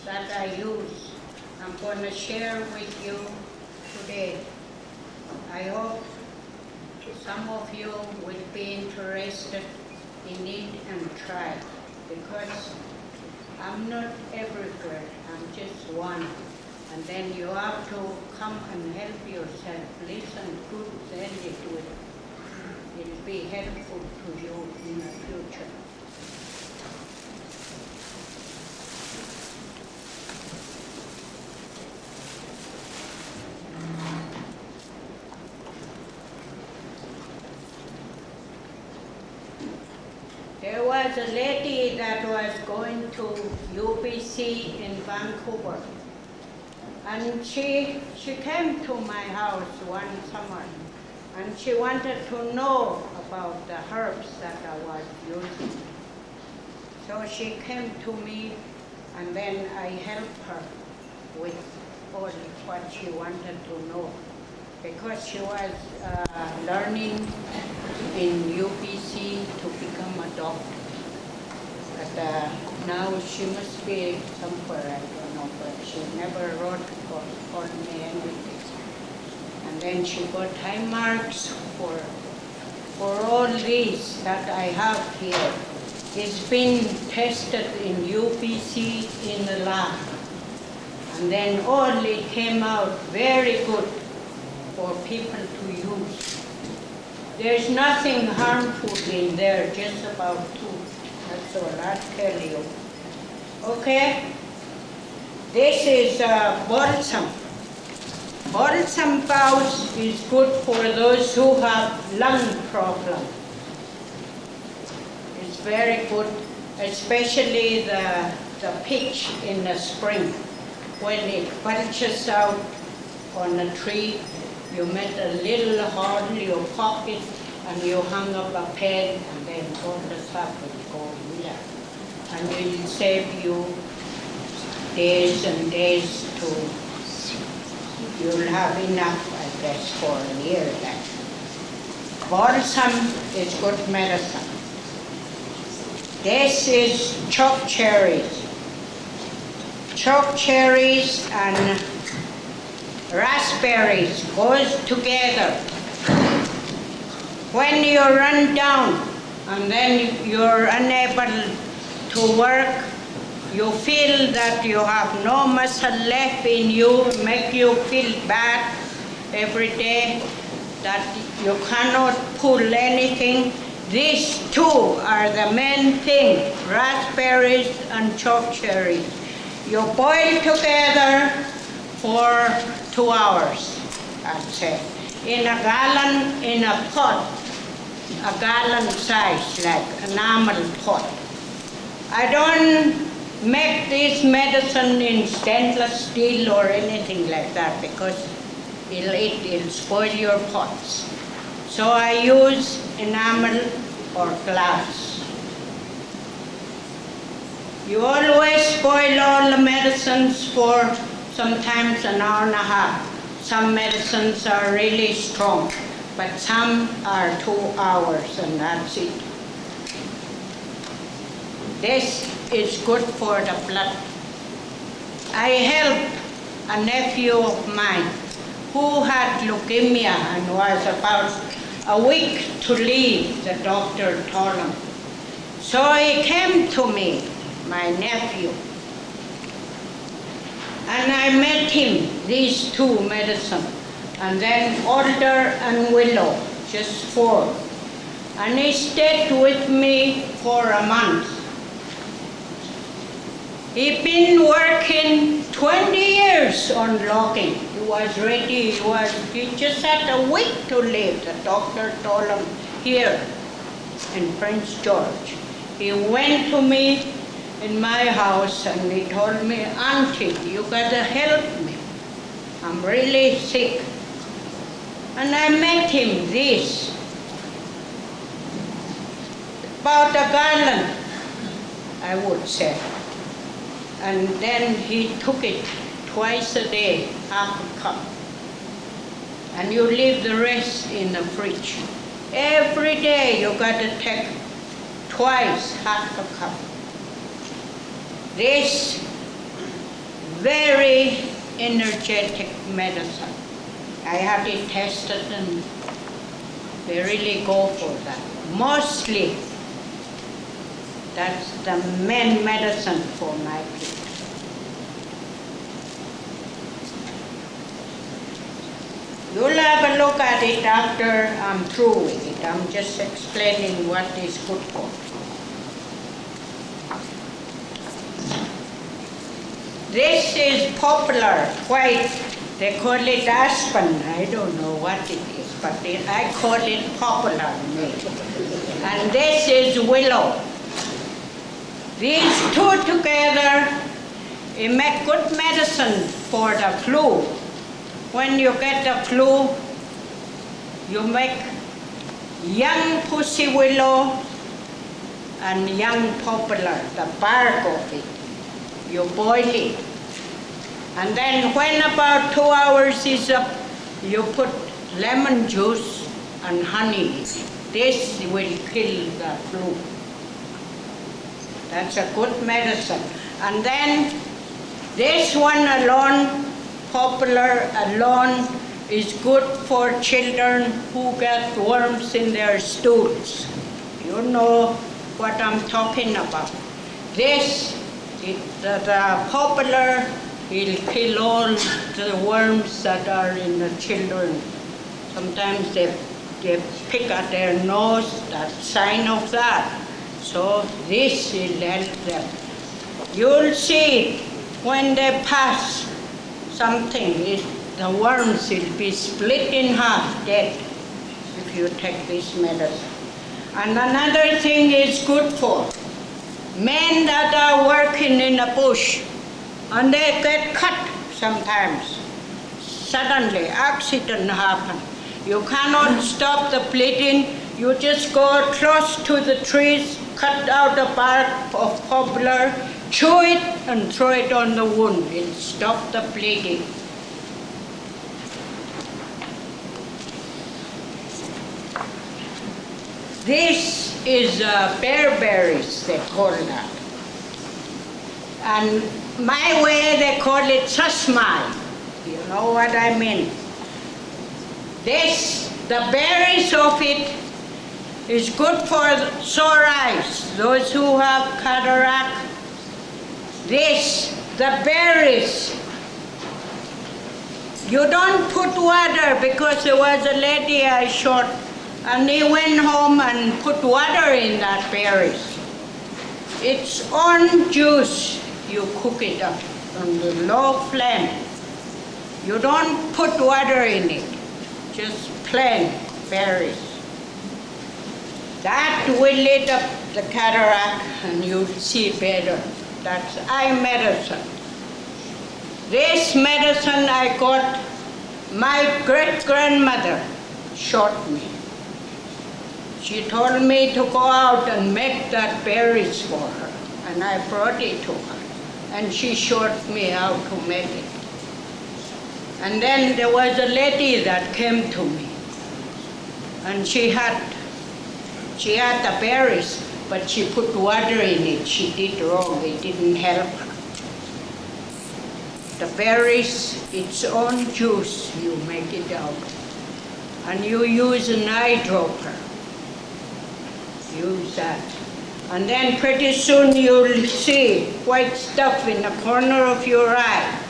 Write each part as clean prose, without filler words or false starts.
that I use, I'm going to share with you today. I hope some of you will be interested in it and try, because I'm not everywhere, I'm just one. And then you have to come and help yourself. Listen to then it'll be helpful to you in the future. There was a lady that was going to UBC in Vancouver. And she came to my house one summer, and she wanted to know about the herbs that I was using. So she came to me, and then I helped her with all what she wanted to know, because she was learning in UBC to become a doctor. But now she must be somewhere, I don't know, but she never wrote or called me anything. And then she got high marks for all these that I have here. It's been tested in UBC in the lab. And then all it came out very good for people to use. There's nothing harmful in there, just about two. That's all I'll tell you. Okay? This is balsam. Balsam boughs is good for those who have lung problem. It's very good, especially the pitch in the spring. When it bunches out on a tree, you make a little hole, you pop it, and you hang up a pen, and then all the stuff will go in there. And it will save you days and days to, you'll have enough, I guess, for a year then. Balsam is good medicine. This is choke cherries. Choke cherries and raspberries goes together. When you run down and then you're unable to work, you feel that you have no muscle left in you, make you feel bad every day, that you cannot pull anything. These two are the main thing, raspberries and choke cherries. You boil together for 2 hours, I'd say. In a gallon, in a pot, a gallon size, like a normal pot. I don't make this medicine in stainless steel or anything like that, because it'll spoil your pots. So I use enamel or glass. You always boil all the medicines for sometimes an hour and a half. Some medicines are really strong, but some are 2 hours and that's it. This is good for the blood. I helped a nephew of mine who had leukemia and was about a week to live, the doctor told him. So he came to me, my nephew, and I met him, these two medicines, and then alder and willow, just 4. And he stayed with me for a month. He'd been working 20 years on logging. He was ready, he just had a week to live. The doctor told him here in Prince George. He went to me in my house and he told me, Auntie, you gotta help me. I'm really sick. And I met him this, about a gallon, I would say. And then he took it twice a day, half a cup. And you leave the rest in the fridge. Every day you got to take twice half a cup. This very energetic medicine. I had it tested and they really go for that. Mostly, that's the main medicine for my people. You'll have a look at it after I'm through with it. I'm just explaining what is good for. This is popular, white. They call it aspen. I don't know what it is, but I call it popular. And this is willow. These two together, it make good medicine for the flu. When you get the flu, you make young pussy willow and young poplar, the bark of it. You boil it. And then when about 2 hours is up, you put lemon juice and honey. This will kill the flu. That's a good medicine. And then this one alone, poplar alone, is good for children who get worms in their stools. You know what I'm talking about. This, the poplar, will kill all the worms that are in the children. Sometimes they pick at their nose, that's sign of that. So this will help them. You'll see when they pass something, the worms will be split in half, dead, if you take this medicine. And another thing is good for men that are working in a bush and they get cut sometimes. Suddenly, accident happen. You cannot stop the bleeding. You just go close to the trees, cut out the bark of poplar, chew it and throw it on the wound. It'll stop the bleeding. This is bearberries, they call that. And my way they call it sasmai. You know what I mean? This, the berries of it is good for sore eyes, those who have cataract. This, the berries, you don't put water, because there was a lady I shot and he went home and put water in that berries. Its own juice, you cook it up on the low flame. You don't put water in it, just plain berries. That will lit up the cataract and you'll see better. That's eye medicine. This medicine I got, my great-grandmother shot me. She told me to go out and make that berries for her, and I brought it to her, and she showed me how to make it. And then there was a lady that came to me, and she had the berries, but she put water in it. She did wrong, it didn't help her. The berries, its own juice, you make it out. And you use an eyedropper. Use that. And then pretty soon you'll see white stuff in the corner of your eye.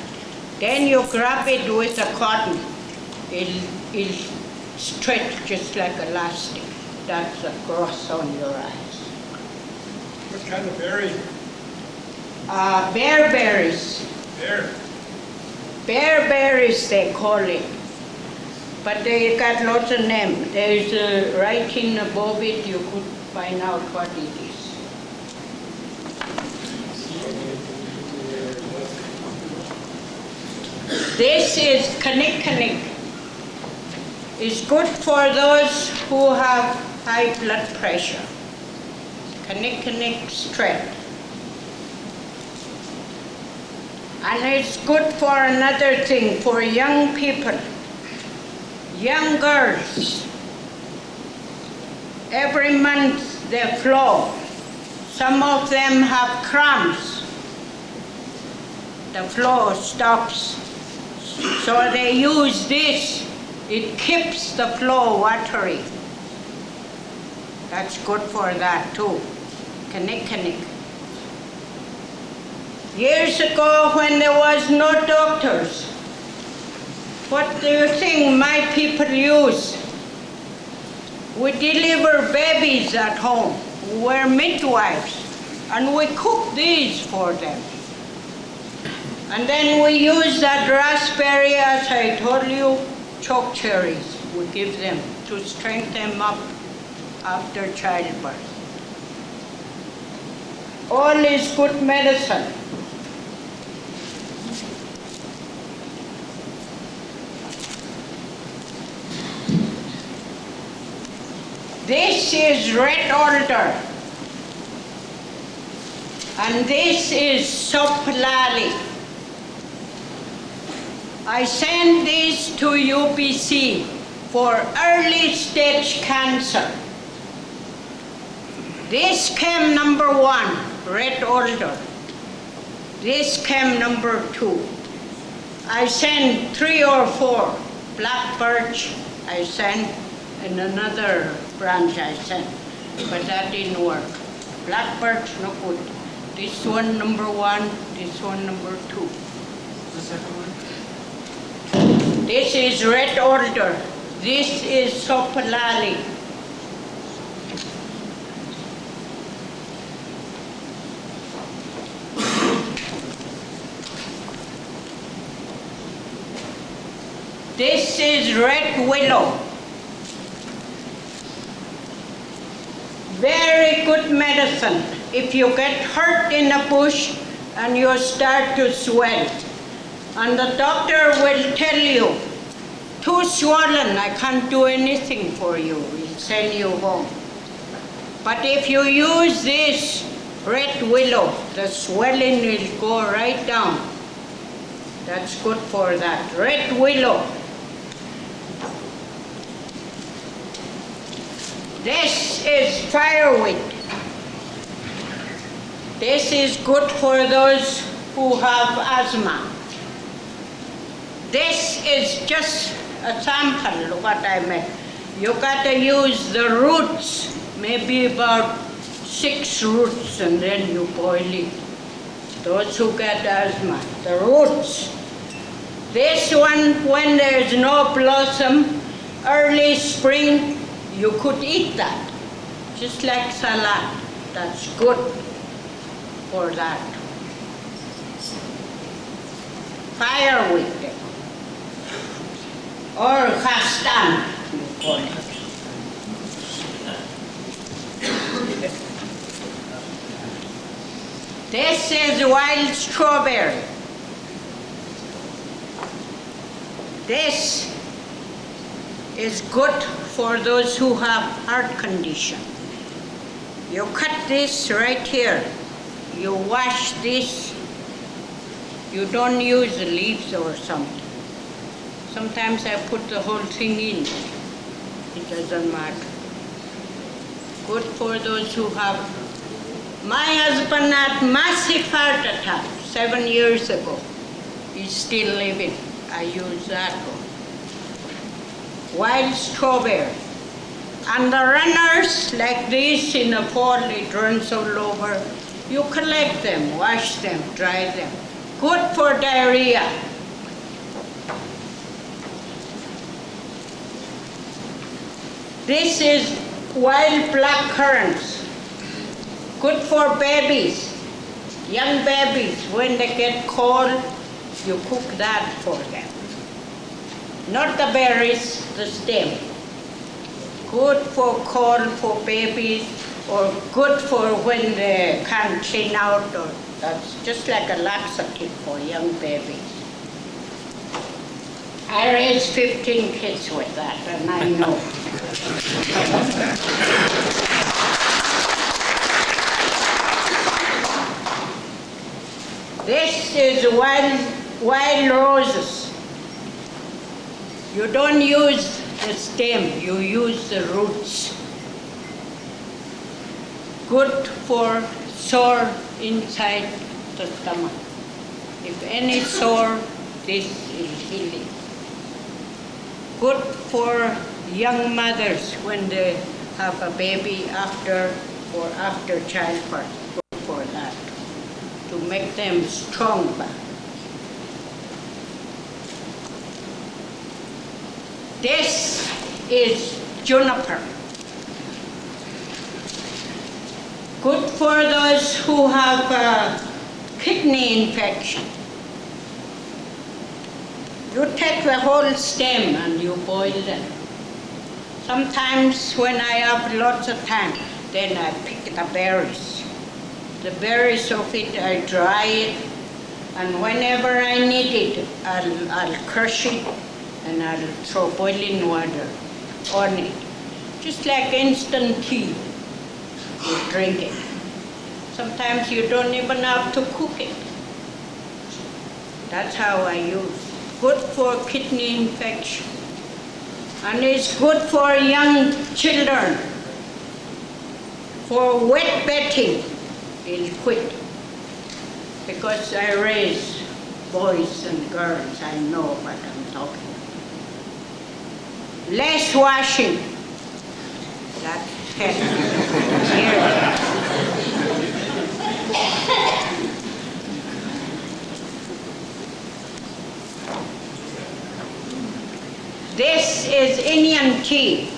Then you grab it with a cotton. It'll stretch just like elastic. That's a cross on your eyes. What kind of berry? Bearberries. Bearberries they call it. But they got lots of names. There's a writing above it, you could find out what it is. This is kanik. It's good for those who have high blood pressure. Kanik strength. And it's good for another thing, for young people, young girls. Every month they flow. Some of them have cramps. the flow stops. So they use this. It keeps the flow watery. That's good for that too. Kanik. Years ago when there was no doctors, what do you think my people use? We deliver babies at home. We're midwives, and we cook these for them. And then we use that raspberry, as I told you, choke cherries. We give them to strengthen them up after childbirth. All is good medicine. This is red alder, and this is soplali. I sent this to UBC for early stage cancer. This came number 1, red alder. This came number 2. I sent 3 or 4. Black birch I sent, and another branch I sent, but that didn't work. Black birch, no good. This one number 1, this one number 2. The second one? This is red alder. This is sopalali. This is red willow. Very good medicine if you get hurt in the bush and you start to swell. And the doctor will tell you, too swollen, I can't do anything for you. We'll send you home. But if you use this red willow, the swelling will go right down. That's good for that. Red willow. This is fireweed. This is good for those who have asthma. This is just a sample, what I meant. You gotta use the roots, maybe about 6 roots, and then you boil it. Those who get asthma, the roots. This one, when there's no blossom, early spring, you could eat that, just like salad. That's good for that. Fireweed, or khastan, you call it. This is wild strawberry. This is good for those who have heart condition. You cut this right here. You wash this. You don't use the leaves or something. Sometimes I put the whole thing in. It doesn't matter. Good for those who have. My husband had massive heart attack 7 years ago. He's still living. I use that one. Wild strawberry. And the runners like this in the fall, it runs all over. You collect them, wash them, dry them. Good for diarrhea. This is wild blackcurrants. Good for babies, young babies. When they get cold, you cook that for them. Not the berries, the stem. Good for cold for babies, or good for when they can't clean out, or that's just like a laxative for young babies. I raised 15 kids with that, and I know. This is wild roses. You don't use the stem, you use the roots. Good for sore inside the stomach. If any sore, this is healing. Good for young mothers when they have a baby after childbirth. Good for that, to make them stronger. This is juniper. Good for those who have a kidney infection. You take the whole stem and you boil them. Sometimes when I have lots of time, then I pick the berries. The berries of it, I dry it, and whenever I need it, I'll crush it and I'll throw boiling water on it. Just like instant tea, you drink it. Sometimes you don't even have to cook it. That's how I use. Good for kidney infection. And it's good for young children. For wet bedding, it's quick. Because I raise boys and girls, I know what I'm talking about. Less washing. That helps. This is Indian tea,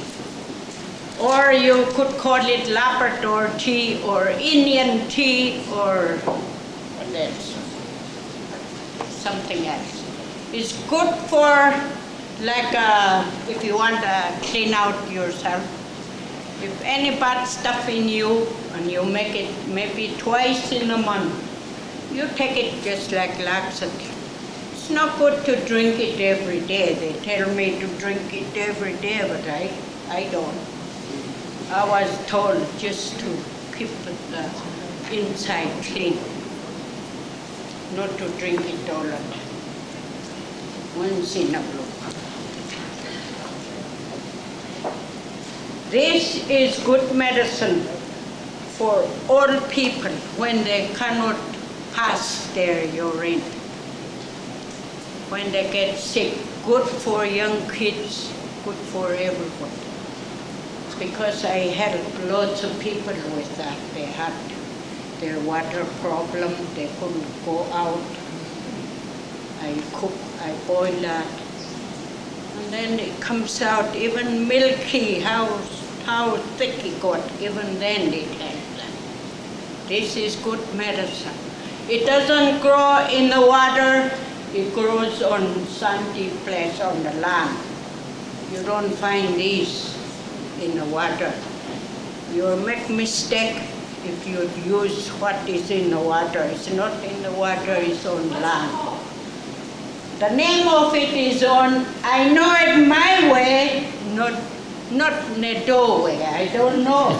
or you could call it Labrador tea, or Indian tea, or what else? Something else. It's good for, like, if you want to clean out yourself. If any bad stuff in you, and you make it maybe twice in a month, you take it just like laxative. It's not good to drink it every day. They tell me to drink it every day, but I don't. I was told just to keep the inside clean, not to drink it all the time. Once in a blue. This is good medicine for old people when they cannot pass their urine. When they get sick, good for young kids, good for everyone. Because I helped lots of people with that. They had their water problem, they couldn't go out. I cook, I boil that. And then it comes out even milky, how thick it got, even then it helped them. This is good medicine. It doesn't grow in the water, it grows on sandy place on the land. You don't find these in the water. You make mistake if you use what is in the water. It's not in the water, it's on land. The name of it is on, I know it my way, not Nedo way, I don't know.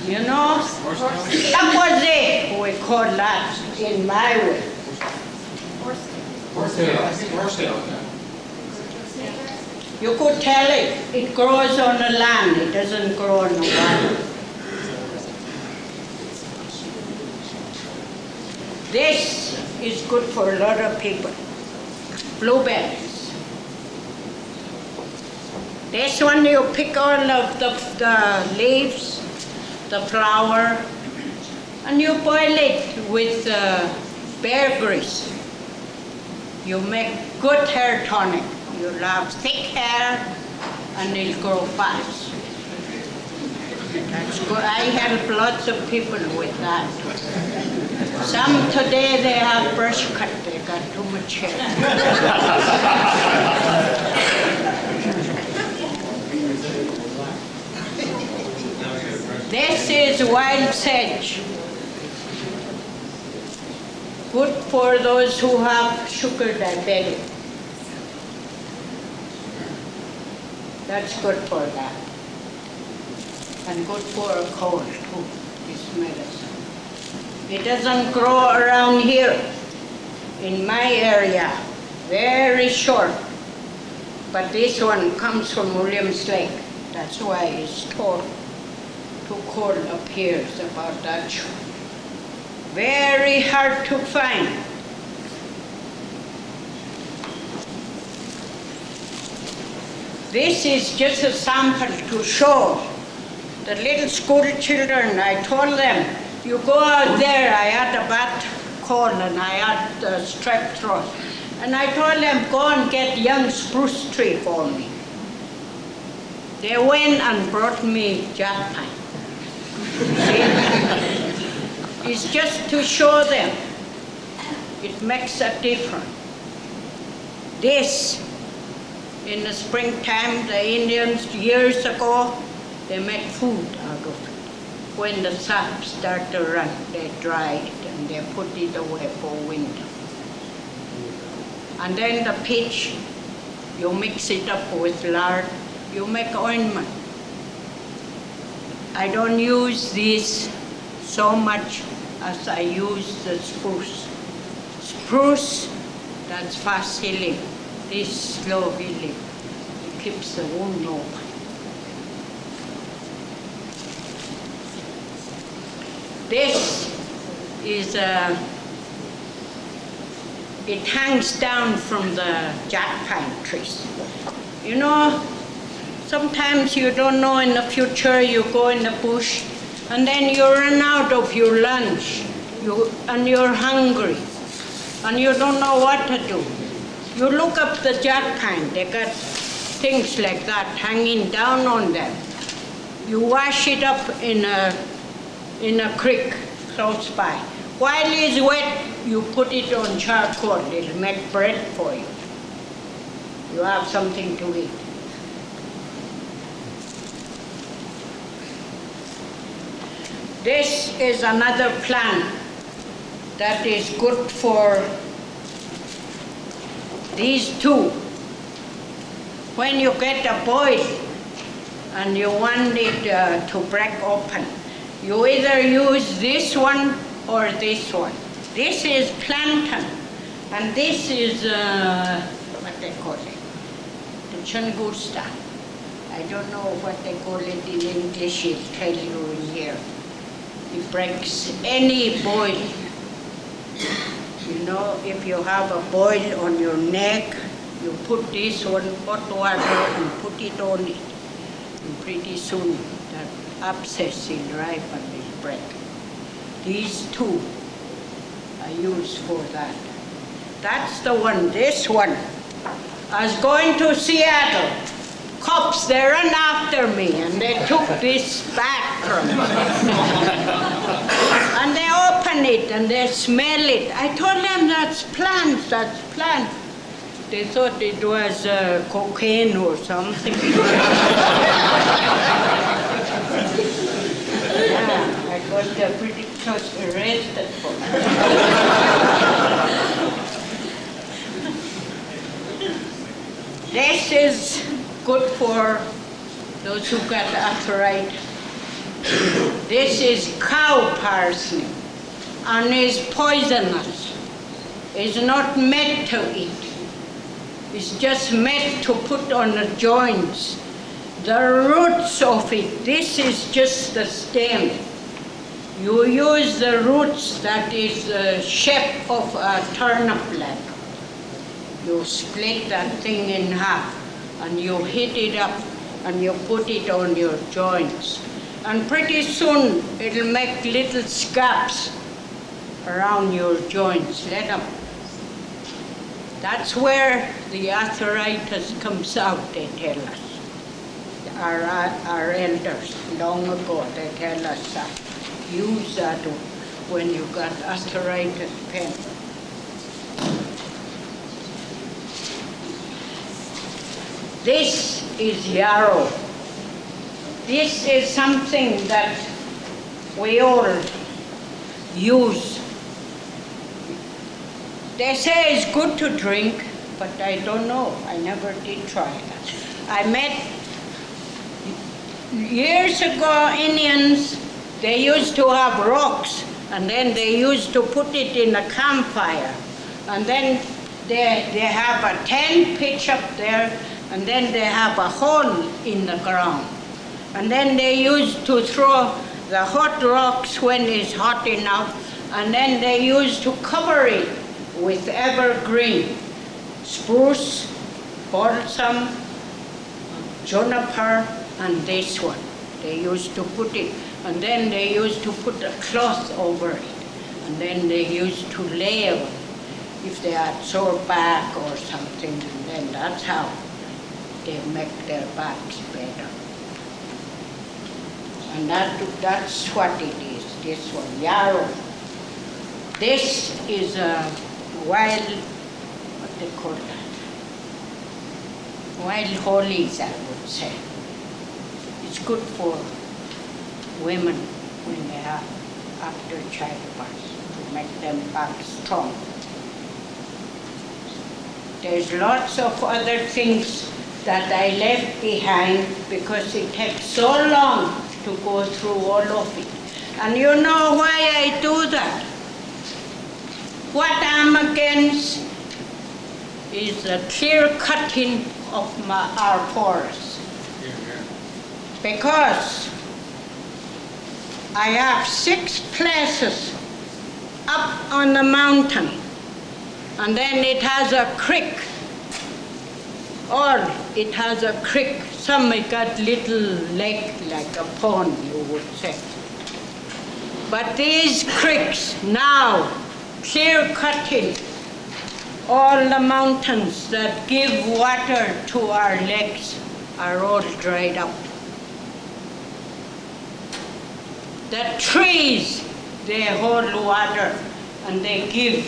You know? That was it, we call that in my way. Horsetail. You could tell it grows on the land, it doesn't grow on the water. This is good for a lot of people. Blueberries. This one you pick all of the leaves, the flower, and you boil it with bearberries. You make good hair tonic. You'll have thick hair and it'll grow fast. That's good. I help lots of people with that. Some today they have brush cut, they got too much hair. This is wild sage. Good for those who have sugar diabetes. That's good for that. And good for a cold too, this medicine. It doesn't grow around here in my area, very short. But this one comes from Williams Lake. That's why it's too cold up here. It's about that short. Very hard to find. This is just a sample to show the little school children. I told them, you go out there, I had a bad cold and I had strep throat. And I told them, go and get young spruce tree for me. They went and brought me jack pine. It's just to show them it makes a difference. This, in the springtime, the Indians years ago, they made food out of it. When the sap started to run, they dried it and they put it away for winter. And then the pitch, you mix it up with lard, you make ointment. I don't use this so much as I use the spruce. Spruce, that's fast healing. This slow healing. It keeps the wound open. This is it hangs down from the jack pine trees. You know, sometimes you don't know in the future, you go in the bush and then you run out of your lunch and you're hungry and you don't know what to do. You look up the jack pine, they got things like that hanging down on them. You wash it up in a creek close by. While it's wet, you put it on charcoal, it'll make bread for you. You have something to eat. This is another plant that is good for these two. When you get a boil and you want it to break open, you either use this one or this one. This is plantain, and this is, what they call it, the changusta. I don't know what they call it in English, I'll tell you in here. It breaks any boil. You know, if you have a boil on your neck, you put this on hot water and put it on it. And pretty soon, that abscess will ripen and will break. These two are used for that. That's the one, this one. I was going to Seattle. Cops, they ran after me and they took this back from me. And they open it and they smell it. I told them that's plants, that's plants. They thought it was cocaine or something. Yeah, I got pretty close arrested for that. This is good for those who got arthritis. This is cow parsnip and is poisonous. It's not meant to eat. It's just meant to put on the joints. The roots of it, this is just the stem. You use the roots that is the shape of a turnip leg. You split that thing in half and you heat it up and you put it on your joints. And pretty soon it'll make little scabs around your joints. Let them. That's where the arthritis comes out, they tell us. Our elders long ago, they tell us that. Use that when you got arthritis pain. This is yarrow. This is something that we all use. They say it's good to drink, but I don't know. I never did try that. I met years ago Indians, they used to have rocks and then they used to put it in a campfire. And then they have a tent pitch up there and then they have a hole in the ground. And then they used to throw the hot rocks when it's hot enough, and then they used to cover it with evergreen, spruce, balsam, juniper and this one. They used to put it, and then they used to put a cloth over it, and then they used to lay on if they had sore back or something, and then that's how they make their backs better. And that's what it is, this one, yarrow. This is a wild, what they call that? Wild hollies, I would say. It's good for women when they have after childbirth to make them back strong. There's lots of other things that I left behind because it takes so long to go through all of it. And you know why I do that? What I'm against is the clear cutting of our forests. Because I have 6 places up on the mountain, and then it has a creek, or it has a creek. Some it got little lake, like a pond, you would say. But these creeks now, clear cutting all the mountains that give water to our lakes are all dried up. The trees, they hold water and they give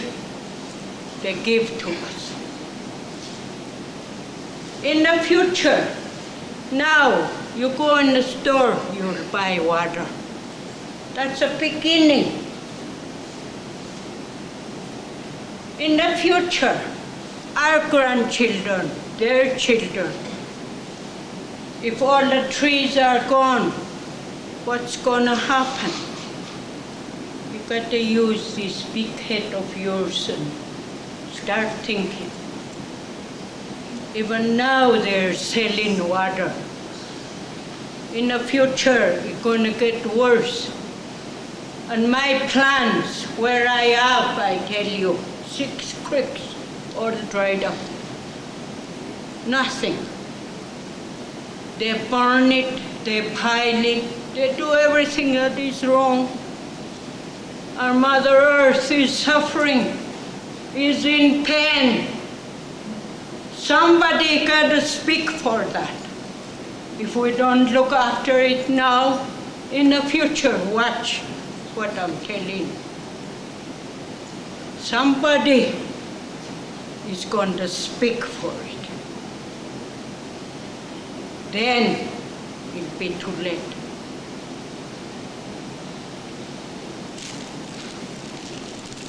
to us. In the future, now you go in the store, you'll buy water. That's a beginning. In the future, our grandchildren, their children, if all the trees are gone, what's going to happen? You got to use this big head of yours and start thinking. Even now they're selling water. In the future, it's going to get worse. And my plans, where I have, I tell you, 6 creeks all dried up. Nothing. They burn it, they pile it, they do everything that is wrong. Our Mother Earth is suffering, is in pain. Somebody got to speak for that. If we don't look after it now, in the future, watch what I'm telling you. Somebody is going to speak for it. Then it'll be too late.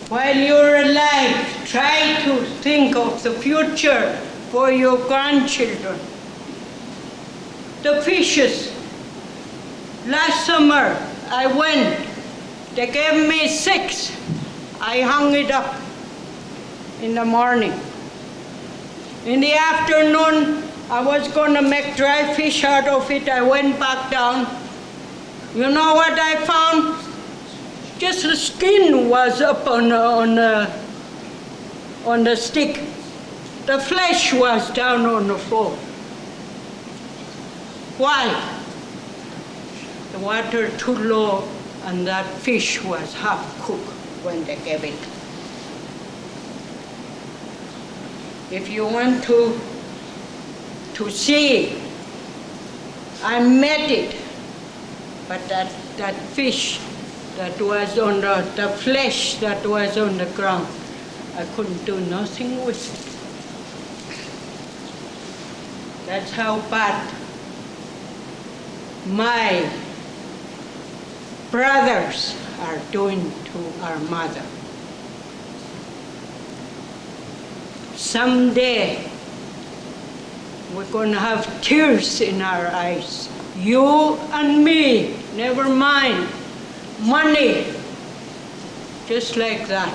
While you're alive, try to think of the future for your grandchildren. The fishes. Last summer, I went. They gave me 6. I hung it up in the morning. In the afternoon, I was going to make dry fish out of it. I went back down. You know what I found? Just the skin was up on the stick. The flesh was down on the floor. Why? The water too low, and that fish was half cooked when they gave it. If you want to see, I made it, but that fish that was on the flesh that was on the ground, I couldn't do nothing with it. That's how bad my brothers are doing to our mother. Someday, we're going to have tears in our eyes. You and me, never mind. Money, just like that.